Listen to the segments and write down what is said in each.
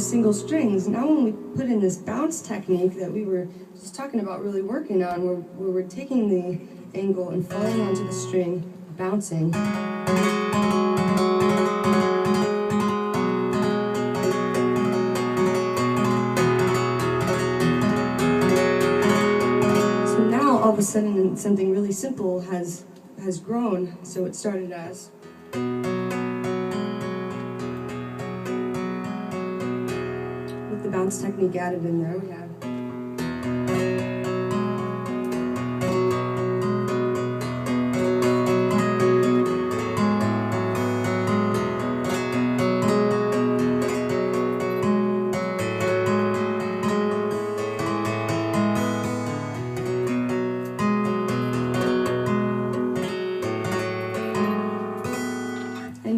just single strings. Now when we put in this bounce technique that we were just talking about really working on, where we're taking the angle and falling onto the string, bouncing. So now all of a sudden something really simple has grown. So it started as with the bounce technique added in there, we have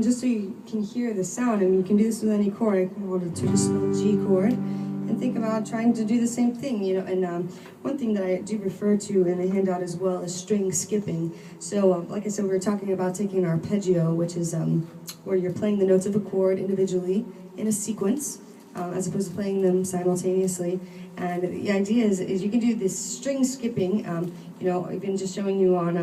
just so you can hear the sound, I mean, you can do this with any chord. I can hold a traditional G chord and think about trying to do the same thing, you know. And one thing that I do refer to in the handout as well is string skipping. So, like I said, we were talking about taking arpeggio, which is where you're playing the notes of a chord individually in a sequence, as opposed to playing them simultaneously. And the idea is you can do this string skipping, you know, even just showing you on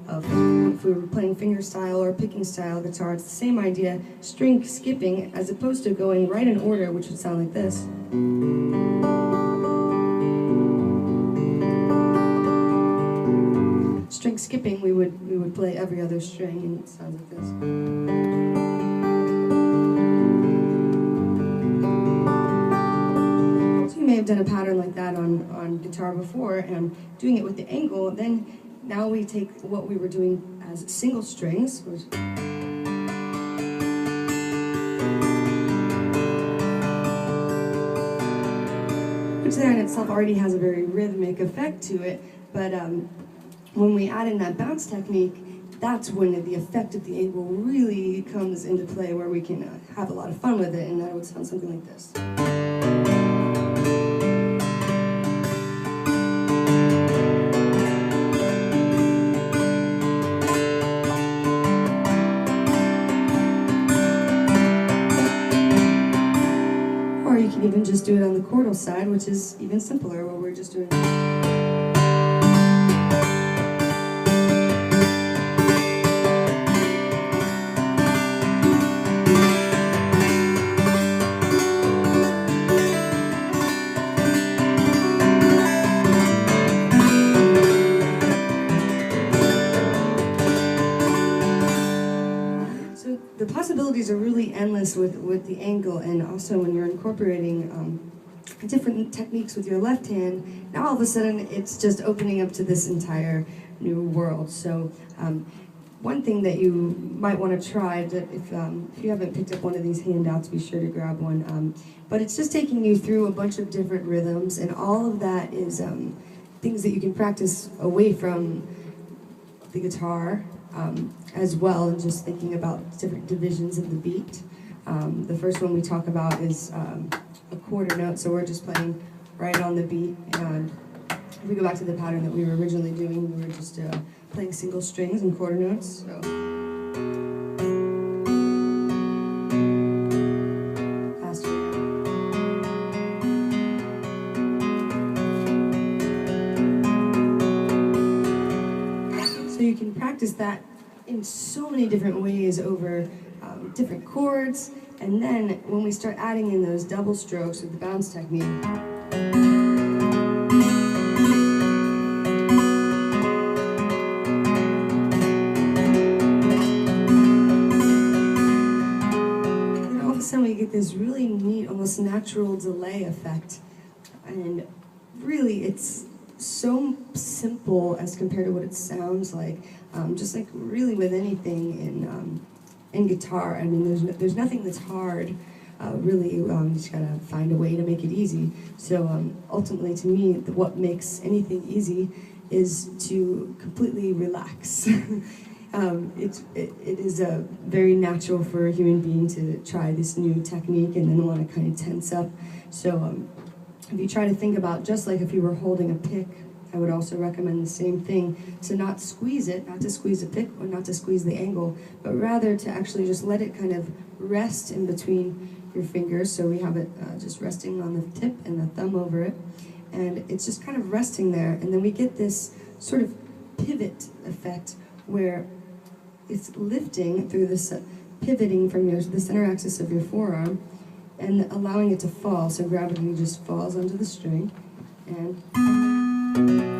if we were playing finger style or picking style guitar, it's the same idea, string skipping, as opposed to going right in order, which would sound like this. String skipping, we would play every other string, and it sounds like this. So you may have done a pattern like that on guitar before, and doing it with the Engle, then now we take what we were doing as single strings, which there in itself already has a very rhythmic effect to it, but when we add in that bounce technique, that's when the effect of the Engle really comes into play, where we can have a lot of fun with it, and that would sound something like this. Or you can even just do it on the chordal side, which is even simpler, where we're just doing. The possibilities are really endless with the Engle, and also when you're incorporating different techniques with your left hand, now all of a sudden it's just opening up to this entire new world. So one thing that you might want to try, that if you haven't picked up one of these handouts, be sure to grab one. But it's just taking you through a bunch of different rhythms, and all of that is things that you can practice away from the guitar. As well, and just thinking about different divisions of the beat. The first one we talk about is a quarter note, so we're just playing right on the beat. And if we go back to the pattern that we were originally doing, we were just playing single strings and quarter notes. So. Faster. So you can practice that in so many different ways over different chords, and then when we start adding in those double strokes with the bounce technique, then all of a sudden we get this really neat, almost natural delay effect, and really it's so simple as compared to what it sounds like. Just like really with anything in guitar, I mean, there's nothing that's hard. Really, you just gotta find a way to make it easy. So ultimately, to me, what makes anything easy is to completely relax. It is very natural for a human being to try this new technique and then want to kind of tense up. So if you try to think about, just like if you were holding a pick, I would also recommend the same thing, to not squeeze it, not to squeeze the pick or not to squeeze the Engle, but rather to actually just let it kind of rest in between your fingers, so we have it just resting on the tip and the thumb over it, and it's just kind of resting there, and then we get this sort of pivot effect where it's lifting through this pivoting from the center axis of your forearm and allowing it to fall, so gravity just falls onto the string, and